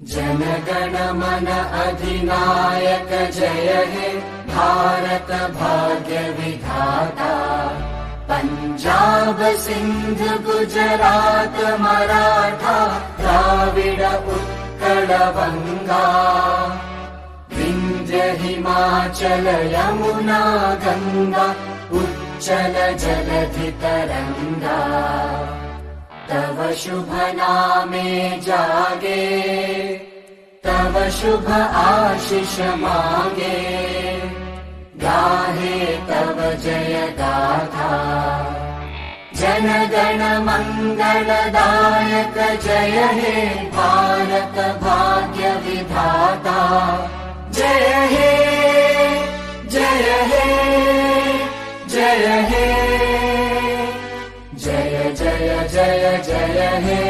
जनगण मन अधिनायक जय हे भारत भाग्य विधाता। पंजाब सिंध गुजरात मराठा द्राविड उत्कल बंगा। विंध्य हिमाचल यमुना गंगा उच्चल जलधि तरंगा। तव शुभ नामे जागे तव शुभ आशीष मांगे। गाहे तव जय गाथा जनगण मंगलदायक जय हे भारत भाग्य विधाता। जय हे जय हे जय हे जय जय जय जय हे।